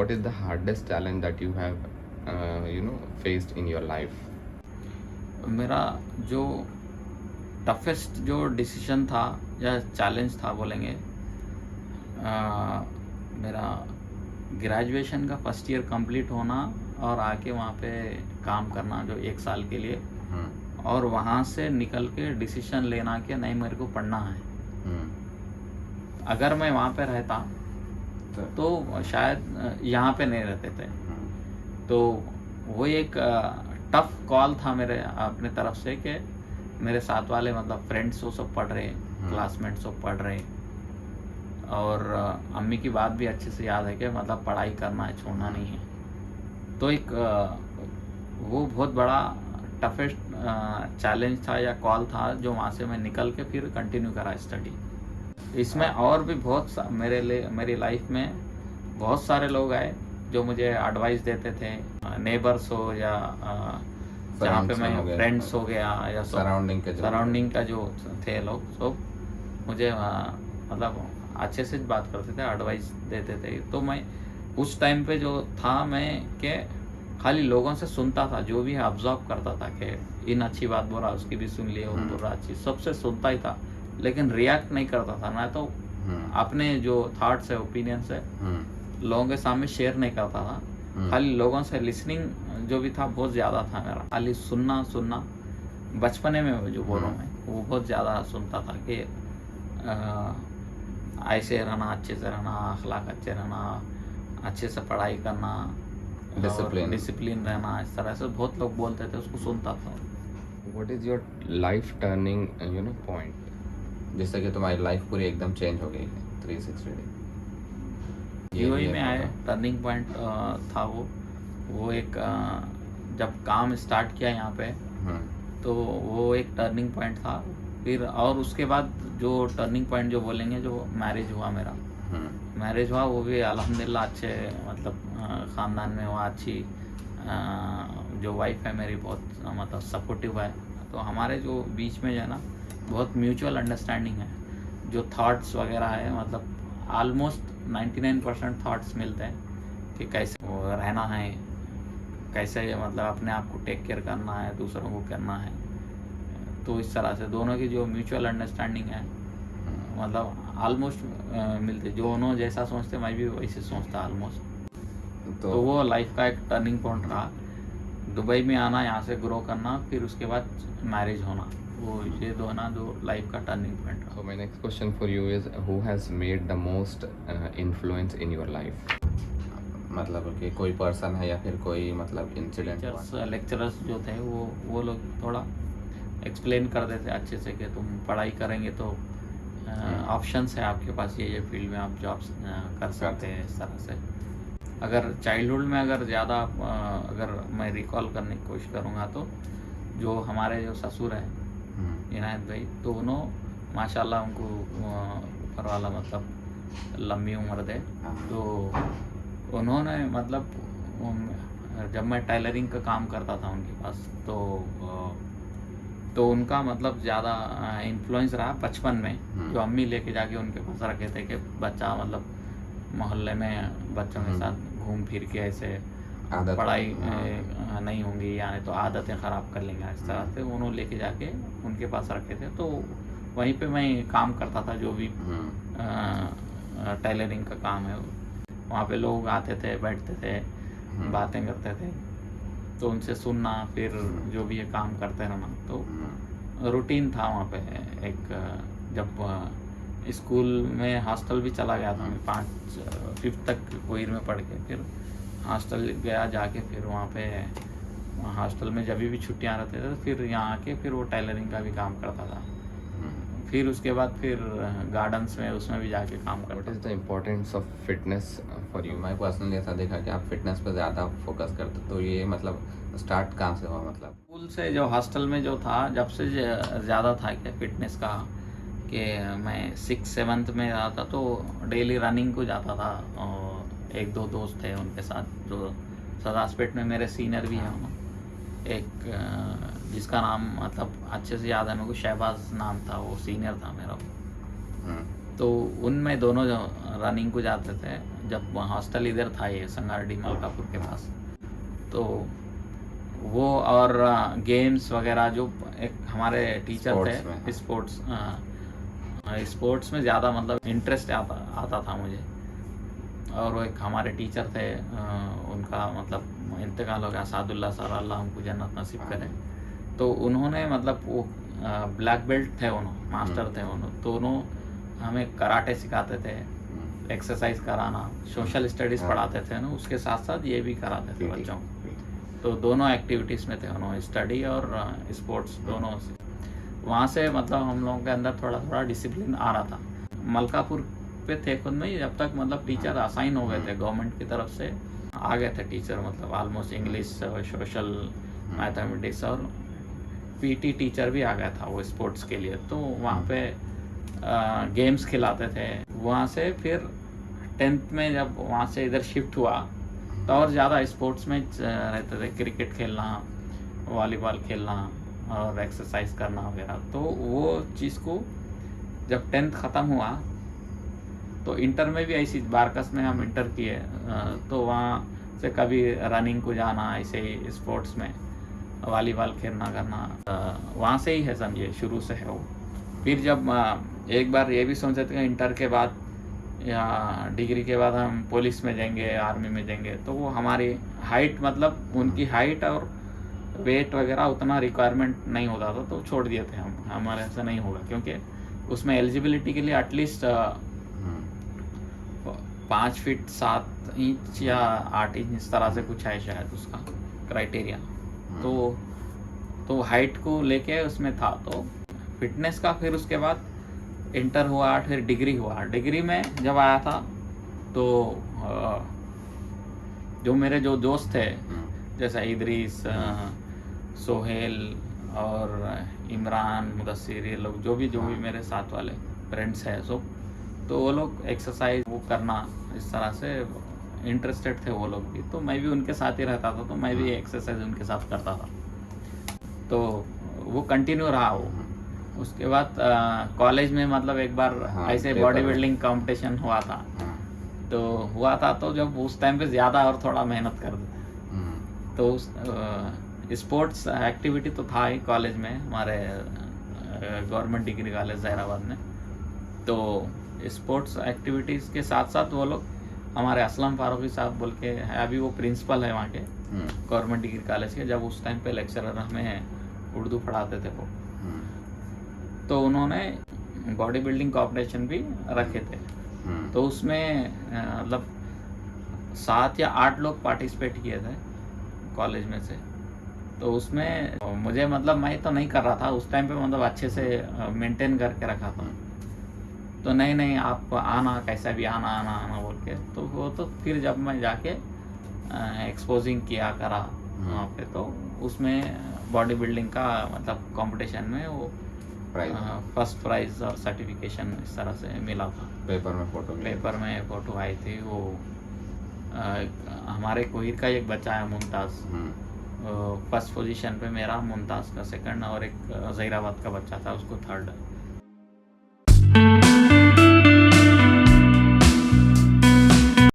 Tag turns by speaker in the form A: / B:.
A: what is the hardest challenge that you have faced in your life?
B: मेरा जो toughest जो decision था या चैलेंज था बोलेंगे, मेरा ग्रेजुएशन का फर्स्ट ईयर कंप्लीट होना और आके वहाँ पे काम करना जो 1 साल के लिए, और वहाँ से निकल के डिसीजन लेना कि नहीं मेरे को पढ़ना है। अगर मैं वहाँ पे रहता तो शायद यहाँ पे नहीं रहते थे। तो वो एक टफ कॉल था मेरे अपने तरफ से कि मेरे साथ वाले मतलब फ्रेंड्स वो सब पढ़ रहे, क्लासमेट्स सब पढ़ रहे, और अम्मी की बात भी अच्छे से याद है कि मतलब पढ़ाई करना है, छोड़ना नहीं है। तो एक वो बहुत बड़ा टफेस्ट चैलेंज था या कॉल था जो वहाँ से मैं निकल के फिर कंटिन्यू करा स्टडी। इसमें और भी बहुत मेरी लाइफ में बहुत सारे लोग आए जो मुझे एडवाइस देते थे, नेबर्स हो या जहाँ पे मैं फ्रेंड्स हो गया या सराउंडिंग का जो थे लोग, सब मुझे मतलब अच्छे से बात करते थे, एडवाइस देते थे। तो मैं उस टाइम पे जो था मैं के खाली लोगों से सुनता था, जो भी है ऑब्जर्व करता था कि इन अच्छी बात बोला उसकी भी सुन लिए, उन बुरा अच्छी, सबसे सुनता ही था, लेकिन रिएक्ट नहीं करता था। ना तो अपने जो थॉट्स है, ओपिनियंस है, लोगों के सामने शेयर नहीं करता था। खाली लोगों से लिसनिंग जो भी था बहुत ज़्यादा था मेरा, खाली सुनना। बचपने में जो बोल रहा हूँ मैं, वो बहुत ज़्यादा सुनता था कि ऐसे रहना, अच्छे से रहना, अखलाक अच्छे रहना, अच्छे से पढ़ाई करना, डिसिप्लिन रहना, इस तरह से बहुत लोग बोलते थे, उसको सुनता था।
A: What is your life turning point?
C: जिससे कि तुम्हारी लाइफ पूरी एकदम चेंज हो गई है 360 डिग्री।
B: यूएई में आए टर्निंग पॉइंट था वो एक जब काम स्टार्ट किया यहाँ पे, तो वो एक टर्निंग पॉइंट था। फिर और उसके बाद जो टर्निंग पॉइंट जो बोलेंगे, जो मैरिज हुआ मेरा, मैरिज हुआ वो भी अल्हम्दुलिल्लाह अच्छे मतलब ख़ानदान में हुआ। अच्छी जो वाइफ है मेरी बहुत मतलब सपोर्टिव है। तो हमारे जो बीच में जो है ना बहुत म्यूचुअल अंडरस्टैंडिंग है। जो थॉट्स वगैरह है मतलब ऑलमोस्ट 99% थॉट्स मिलते हैं कि कैसे वो रहना है, कैसे मतलब अपने आप को टेक केयर करना है, दूसरों को करना है। तो इस तरह से दोनों की जो म्यूचुअल अंडरस्टैंडिंग है मतलब ऑलमोस्ट मिलते, जो उन्होंने जैसा सोचते मैं भी वैसे सोचता ऑलमोस्ट। तो वो लाइफ का एक टर्निंग पॉइंट रहा। दुबई में आना, यहाँ से ग्रो करना, फिर उसके बाद मैरिज होना, वो ये दोनों जो लाइफ का टर्निंग पॉइंट रहा।
A: So my next question for you is who has made the most influence in your life?
C: मतलब कि कोई पर्सन है या फिर कोई मतलब इंसिडेंट?
B: लेक्चरर्स जो थे वो लोग थोड़ा एक्सप्लेन कर देते अच्छे से कि तुम पढ़ाई करेंगे तो ऑप्शंस है आपके पास, ये फील्ड में आप जॉब्स कर सकते हैं। इस तरह से अगर चाइल्डहुड में अगर ज़्यादा अगर मैं रिकॉल करने की कोशिश करूँगा तो जो हमारे जो ससुर हैं इनायत भाई, तो उन्होंने माशाल्लाह उनको ऊपर वाला मतलब लंबी उम्र दे। तो उन्होंने मतलब जब मैं टेलरिंग का काम करता था उनके पास, तो उनका मतलब ज़्यादा इन्फ्लुएंस रहा बचपन में। जो अम्मी लेके जाके उनके पास रखे थे कि बच्चा मतलब मोहल्ले में बच्चों के साथ घूम फिर के ऐसे पढ़ाई नहीं होंगी यानी तो आदतें ख़राब कर लेंगे, इस तरह से उन्होंने लेके जाके उनके पास रखे थे। तो वहीं पे मैं काम करता था, जो भी टेलरिंग का काम है। वहाँ पे लोग आते थे, बैठते थे, बातें करते थे, तो उनसे सुनना, फिर जो भी ये काम करते रहना। तो रूटीन था वहाँ पे। एक जब स्कूल में हॉस्टल भी चला गया था मैं 5th तक कोइर में पढ़ के, फिर हॉस्टल गया जाके, फिर वहाँ पे हॉस्टल में जब भी छुट्टियाँ रहते थे तो फिर यहाँ आके फिर वो टेलरिंग का भी काम करता था। फिर उसके बाद फिर गार्डन्स में उसमें भी जाके काम करता।
A: What is the importance of fitness for you?
C: मैं पर्सनली ऐसा देखा कि आप फिटनेस पर ज़्यादा फोकस करते, तो ये मतलब स्टार्ट कहाँ से हुआ? मतलब
B: स्कूल से जो हॉस्टल में जो था, जब से ज़्यादा था कि फिटनेस का, कि मैं 6th-7th में आता तो डेली रनिंग को जाता था। और 1-2 दोस्त थे उनके साथ, जो सदासपेट में मेरे सीनियर भी हैं। एक जिसका नाम मतलब अच्छे से याद है मेरे को, शहबाज नाम था, वो सीनियर था मेरा। तो उनमें दोनों जो रनिंग को जाते थे, जब हॉस्टल इधर था ये संगारेड्डी मलकापुर के पास, तो वो और गेम्स वगैरह जो एक हमारे टीचर
C: स्पोर्ट्स में,
B: थे स्पोर्ट्स में ज़्यादा मतलब इंटरेस्ट आता था मुझे। और वो एक हमारे टीचर थे, उनका मतलब इंतकाल हो गया, सादुल्ला सर, अल्लाह उनको जन्नत नसीब करे। तो उन्होंने मतलब वो ब्लैक बेल्ट थे, उन्होंने मास्टर थे उन्होंने, तो उन्होंने हमें कराटे सिखाते थे, एक्सरसाइज कराना, सोशल स्टडीज़ पढ़ाते थे ना, उसके साथ साथ ये भी कराते थे बच्चों को। तो दोनों एक्टिविटीज़ में थे उन्होंने, स्टडी और स्पोर्ट्स दोनों से। वहाँ से मतलब हम लोगों के अंदर थोड़ा थोड़ा डिसिप्लिन आ रहा था। मलकापुर पे थे खुद में ही, जब तक मतलब टीचर असाइन हो गए थे गवर्नमेंट की तरफ से, आ गए थे टीचर, मतलब ऑलमोस्ट इंग्लिश, सोशल, मैथमेटिक्स और पीटी टीचर भी आ गया था वो स्पोर्ट्स के लिए। तो वहाँ पे गेम्स खिलाते थे। वहाँ से फिर 10th में जब वहाँ से इधर शिफ्ट हुआ तो और ज़्यादा स्पोर्ट्स में रहते थे, क्रिकेट खेलना, वॉलीबॉल खेलना और एक्सरसाइज करना वगैरह। तो वो चीज़ को जब 10th ख़त्म हुआ तो इंटर में भी ऐसी बारकस में हम इंटर किए, तो वहाँ से कभी रनिंग को जाना, ऐसे ही स्पोर्ट्स में वॉलीबॉल खेलना करना, वहाँ से ही है समझिए, शुरू से है वो। फिर जब एक बार ये भी सोचे थे इंटर के बाद या डिग्री के बाद हम पुलिस में जाएंगे, आर्मी में जाएंगे, तो वो हमारी हाइट, मतलब उनकी हाइट और वेट वगैरह उतना रिक्वायरमेंट नहीं होता था, तो छोड़ दिए थे हम, हमारे ऐसा नहीं होगा, क्योंकि उसमें एलिजिबिलिटी के लिए एटलीस्ट 5 फीट 7 इंच या 8 इंच इस तरह से कुछ है शायद उसका क्राइटेरिया। तो हाइट को लेके उसमें था। तो फिटनेस का फिर उसके बाद इंटर हुआ, फिर डिग्री हुआ। डिग्री में जब आया था तो जो मेरे जो दोस्त थे, जैसे इदरीस, सोहेल और इमरान, मुदस्सिर, ये लोग जो भी मेरे साथ वाले फ्रेंड्स हैं सब, तो वो लोग एक्सरसाइज वो करना इस तरह से इंटरेस्टेड थे वो लोग भी। तो मैं भी उनके साथ ही रहता था, तो मैं भी एक्सरसाइज उनके साथ करता था। तो वो कंटिन्यू रहा वो। उसके बाद कॉलेज में मतलब एक बार ऐसे बॉडी बिल्डिंग कंपटीशन हुआ था। तो जब उस टाइम पे ज़्यादा और थोड़ा मेहनत कर देते। तो उस स्पोर्ट्स एक्टिविटी तो था ही कॉलेज में, हमारे गवर्नमेंट डिग्री कॉलेज जहराबाद में। तो स्पोर्ट्स एक्टिविटीज़ के साथ साथ वो लोग, हमारे असलम फारूकी साहब बोल के है, अभी वो प्रिंसिपल है वहाँ के गवर्नमेंट डिग्री कॉलेज के, जब उस टाइम पे लेक्चरर हमें उर्दू पढ़ाते थे वो, तो उन्होंने बॉडी बिल्डिंग कॉम्पिटिशन भी रखे थे। तो उसमें मतलब 7 या 8 लोग पार्टिसिपेट किए थे कॉलेज में से। तो उसमें मुझे मतलब मैं तो नहीं कर रहा था उस टाइम पे, मतलब अच्छे से मेंटेन करके रखा था। तो नहीं आप आना, कैसा भी आना बोल के। तो वो तो फिर जब मैं जाके एक्सपोजिंग किया करा वहाँ पे, तो उसमें बॉडी बिल्डिंग का मतलब कंपटीशन में वो फर्स्ट प्राइज और सर्टिफिकेशन इस तरह से मिला था। पेपर में फ़ोटो आई थी। वो हमारे कोहिर का एक बच्चा है मुमताज़, फर्स्ट पोजीशन पे मेरा, मुमताज़ का सेकंड, और एक जहीराबाद का बच्चा था उसको थर्ड।